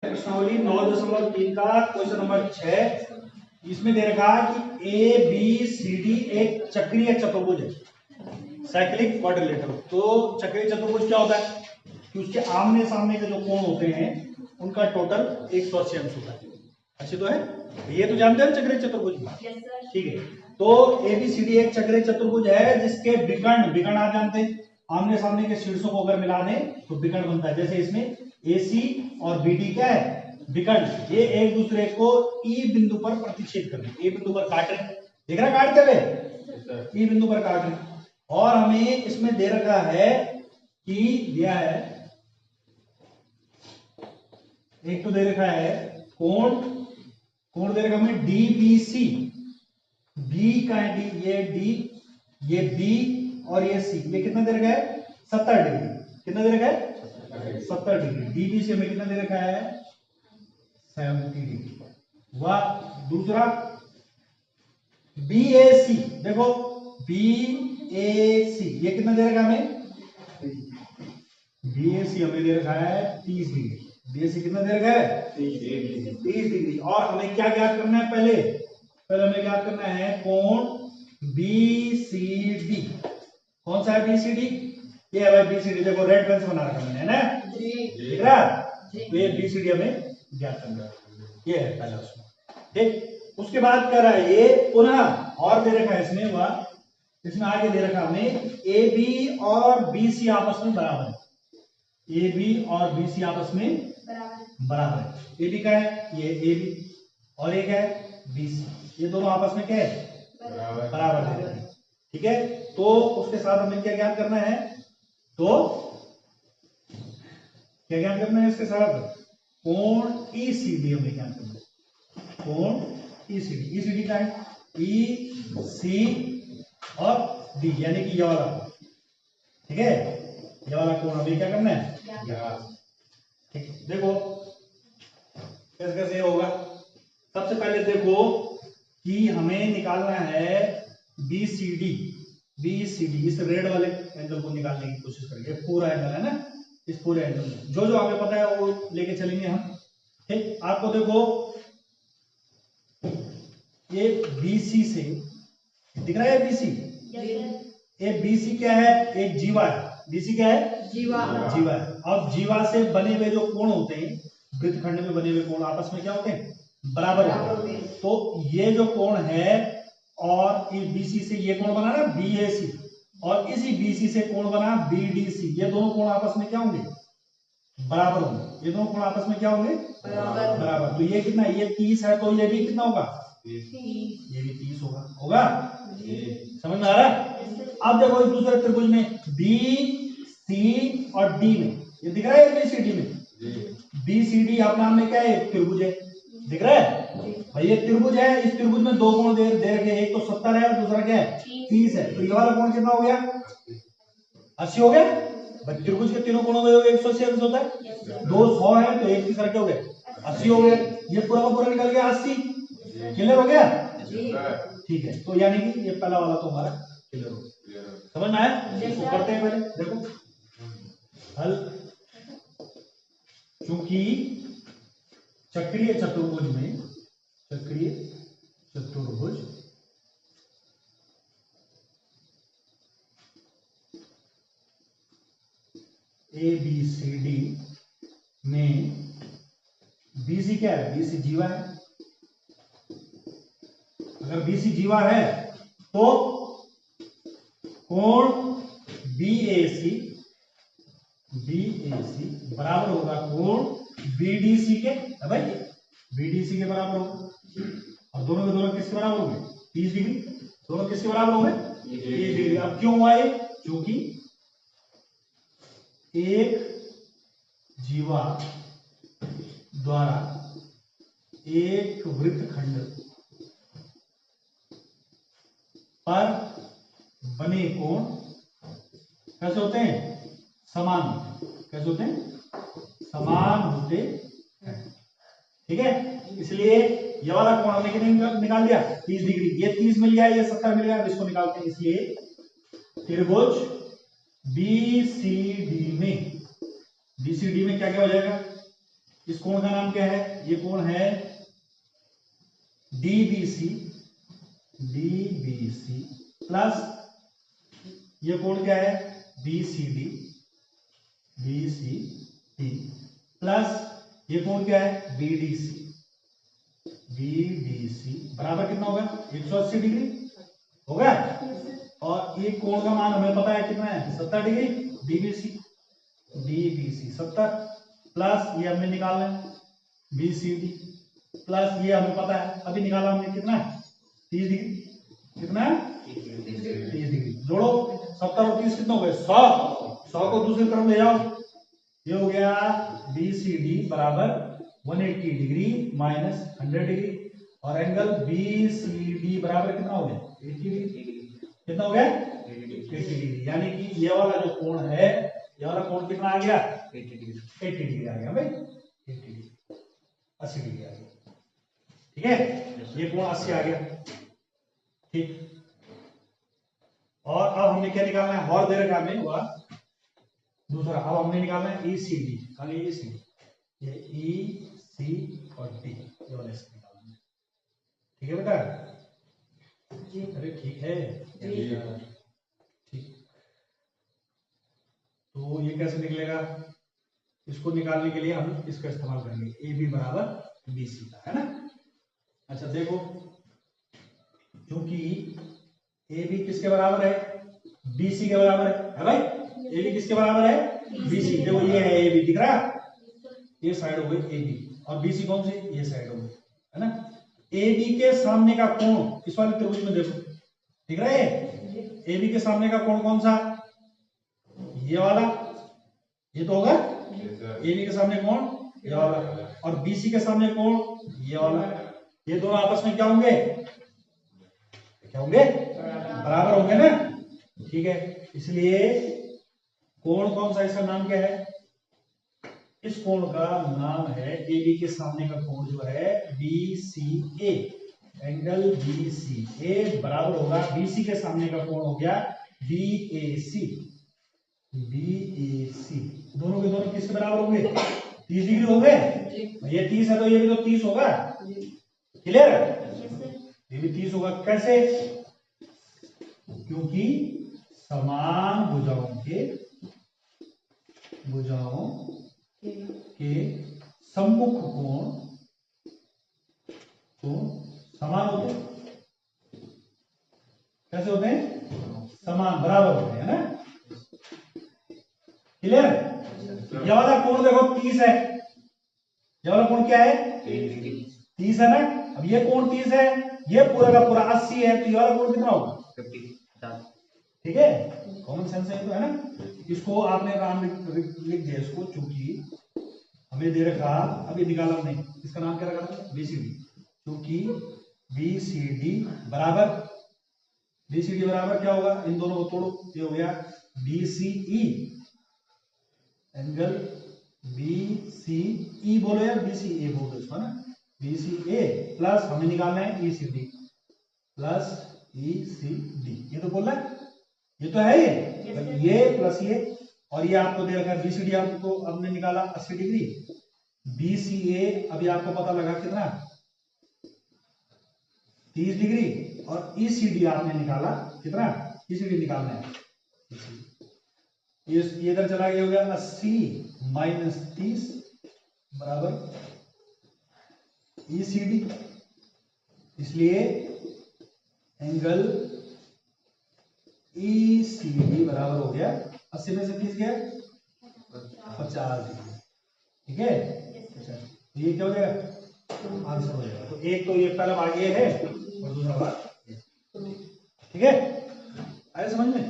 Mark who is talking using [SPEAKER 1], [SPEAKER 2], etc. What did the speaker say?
[SPEAKER 1] प्रश्नावली 9.3 का question number 6। इसमें दे रखा है कि ए बी सी डी एक चक्रीय चतुर्भुज है, साइक्लिक क्वाड्रिलेटरल। तो चक्रीय चतुर्भुज क्या होता है कि उसके आमने सामने के जो कोण होते हैं उनका टोटल 180 अंश होता है। अच्छे तो है, ये तो जानते हैं चक्रीय चतुर्भुज। ठीक है, तो ए बी सी डी एक चक्रीय चतुर्भुज है जिसके विकर्ण आप जानते हैं, आमने सामने के शीर्षों को अगर मिला दें तो विकर्ण बनता है। जैसे इसमें AC और BD क्या है, विकर्ण। ये एक दूसरे को E बिंदु पर प्रतिच्छेद कर रहे हैं, E बिंदु पर काट रहे हैं, देख रहा काटते हुए E बिंदु पर काट रहे हैं। और हमें इसमें दे रखा है कि दिया है, एक तो दे रखा है कोण दे रखा हमें DBC, B का है D, ये D, ये B और ये C, ये कितना दे रखा है 70 डिग्री। कितना दे रखा है 70 डिग्री। DBC में कितना दे रखा है 70 डिग्री। वह दूसरा BAC, देखो BAC ये कितना दे रखा हमें, BAC हमें दे रखा है 30 डिग्री। BAC कितना दे रखा है 30 डिग्री। और हमें क्या ज्ञात करना है, पहले हमें ज्ञात करना है कोण BCD। कौन सा है BCD, ये है भाई BCD। देखो रेड पेन से बना रखा मैंने, है ना, दिख रहा है। तो ये BCD हमें ज्ञात करना है, ये है पहला उसमें। ठीक, उसके बाद क्या रहा है ये पुनः और दे रखा है इसमें, वह इसमें आगे दे रखा हमें AB और BC आपस में बराबर है। AB और BC आपस में बराबर है। AB का है ये AB और एक है BC, ये दोनों आपस में क्या है बराबर दे रहे हैं। ठीक है, तो उसके साथ हमें क्या ज्ञात करना है, तो क्या ज्ञात करना है इसके साथ, कोण ECD हमें ज्ञात करना है। कोण ECD, ECD का है EC और D, यानी कि ये वाला। ठीक है, ये वाला कोण हमें क्या करना है। ठीक, देखो कैसे कैसे होगा। सबसे पहले देखो कि हमें निकालना है BCD, इस रेड वाले एंगल को निकालने की कोशिश करेंगे। पूरा एंगल है ना, इस पूरे एंगल में जो जो हमें पता है वो लेके चलेंगे हम। ठीक, आपको देखो ये BC से दिख रहा है BC, ये BC क्या है, एक जीवा है। BC क्या है, जीवा है। अब जीवा से बने हुए जो कोण होते हैं, वृत्तखंड में बने हुए कोण आपस में क्या होते हैं, बराबर होते हैं। तो ये जो कोण है और इस BC से ये कोण बना ना BAC, और इसी BC से कोण बना BDC, ये दोनों कोण आपस में क्या होंगे, बराबर होंगे। ये दोनों कोण आपस में क्या होंगे, बराबर। तो ये कितना, ये 30 है, तो ये भी कितना होगा, ये भी 30 होगा। समझ में आ रहा है। अब देखो इस दूसरे त्रिभुज में BC और D में, ये दिख रहा है BCD में, BCD अपने नाम में क्या है, त्रिभुज है, दिख रहा है भाई। ये त्रिभुज है, इस त्रिभुज में दो कोण दे रखे, एक तो 70 है और दूसरा क्या है 30 है। तो ये वाला कोण कितना हो गया, 80 हो गया भाई। त्रिभुज के तीनों कोणों में 180 अंश होता है, 200 है तो एक तीसरा क्या हो गया 80 हो गया। ये पूरा का पूरा निकल गया 80। क्लियर हो गया, ठीक है। तो यानी कि ये पहला वाला तो हमारा क्लियर हो गया। समझ में आया, इसको करते हैं पहले। देखो हल, क्योंकि चक्रीय चतुर्भुज ABCD में BC क्या है, BC जीवा है। अगर BC जीवा है तो कोण BAC बराबर होगा कोण BDC के, है भाई, BDC के बराबर होगा। और दोनों के दोनों किसके बराबर होंगे, 30 डिग्री। दोनों किसके बराबर होंगे, 30 डिग्री। अब क्यों हुआ ये, क्योंकि एक जीवा द्वारा एक वृत्तखंड पर बने कोण कैसे होते हैं, समान होते हैं। कैसे होते हैं, समान होते हैं। ठीक है, इसलिए ये वाला कोण हमने कितने निकाल दिया, 30 डिग्री। ये 30 मिल गया, ये 70 मिल गया, इसको निकालते हैं। इसलिए त्रिभुज BCD में क्या क्या हो जाएगा, इस कोण का नाम क्या है? ये कोण है DBC, DBC प्लस ये कोण क्या है? BCD, BCD प्लस ये कोण क्या है? BDC, BDC बराबर कितना होगा? 180 डिग्री होगा। और ये कोण का मान हमें पता है कितना है? 70 डिग्री। DBC, DBC 70 प्लस ये हमें निकालना है BCD प्लस ये हमें पता है अभी निकाला हमने कितना? 30 डिग्री। कितना? 30 डिग्री। जोड़ो 70 और 30 कितना हो गए? 100। 100 को दूसरी तरफ ले जाओ, ये हो गया BCD बराबर 180 डिग्री माइनस 100 डिग्री और एंगल BCD बराबर कितना हो गया? 80 डिग्री। कितना हो गया? 80 डिग्री। यानी कि ये वाला जो कोण है, ये वाला कोण कितना आ गया? 80 डिग्री आ गया भाई। 80 डिग्री, 80 डिग्री आ गया। ठीक है, ये कोण 80 आ गया। ठीक, और अब हमने क्या निकालना है? और दे रखा है हमें वह दूसरा। अब हमने निकालना है ECD, खाली ECD, ये EC और D, ये वाला इसका निकालना है। ठीक है बेटा जी? अरे ठीक है जी। ठीक, तो ये कैसे निकलेगा? इसको निकालने के लिए हम इसका इस्तेमाल करेंगे, AB बराबर BC का, है ना? अच्छा देखो, क्योंकि AB किसके बराबर है? BC के बराबर है भाई? AB किसके बराबर है? BC। देखो ये है AB, दिख रहा है? ये साइड हो गई AB और BC कौन सी? ये साइड हो गई, है ना? AB के सामने का कोण इस वाले त्रिभुज में देखो, दिख रहा है? AB के सामने का कोण कौन सा? ये वाला, ये तो होगा AB के सामने कोण ये वाला, और BC के सामने कोण ये वाला। ये दोनों आपस में क्या होंगे? क्या होंगे? बराबर होंगे ना? ठीक है, इसलिए कोण कौन सा? इसका नाम क्या है? इस कोण का नाम है, AB के सामने का कोण जो है BCA, एंगल BCA बराबर होगा BC के सामने का कोण हो गया BAC, BAC। दोनों के दोनों किसके बराबर होंगे? 30 डिग्री हो गए। ये 30 है तो ये भी तो 30 होगा। क्लियर? ये भी 30 होगा। कैसे? क्योंकि समान भुजाओं के सम्मुख कोण तो समान होते हैं। कैसे होते हैं? समान, बराबर होते हैं, है ना? क्लियर? ये वाला कोण देखो 30 है, ये वाला कोण क्या है? 30 है ना? अब ये कोण 30 है, ये पूरा का पूरा 80 है, तो ये वाला कोण कितना होगा? 50। ठीक है, कॉमन सेंस है तो, है ना? इसको आपने नाम लिख दिया इसको, चूंकि हमें दे रखा, अभी निकाला हमने, इसका नाम क्या रखा था? BCD। क्योंकि BCD बराबर क्या होगा? इन दोनों को तोड़ो, ये हो गया BCE, एंगल BCE बोलो यार, BCA बोलो इसको, ना? BCA प्लस हमें निकालना है ECD प्लस ECD। ये तो बोल रहा है, ये तो है ये प्लस ये, और ये आपको दे रखा है BCD, आपको हमने निकाला 80 डिग्री। BCA अभी आपको पता लगा कितना? 30 डिग्री। और ECD आपने निकाला कितना? ECD निकालना है, ये इधर चला गया, हो गया 80 माइनस 30 बराबर ECD। इसलिए एंगल ECD बराबर हो गया 80 में से 30 गया 50 डिग्री। ठीक है, ये क्या हो जाएगा? आंसर हो जाएगा। तो एक तो ये पहला भाग ये है और दूसरा भाग, ठीक है? आया समझ में?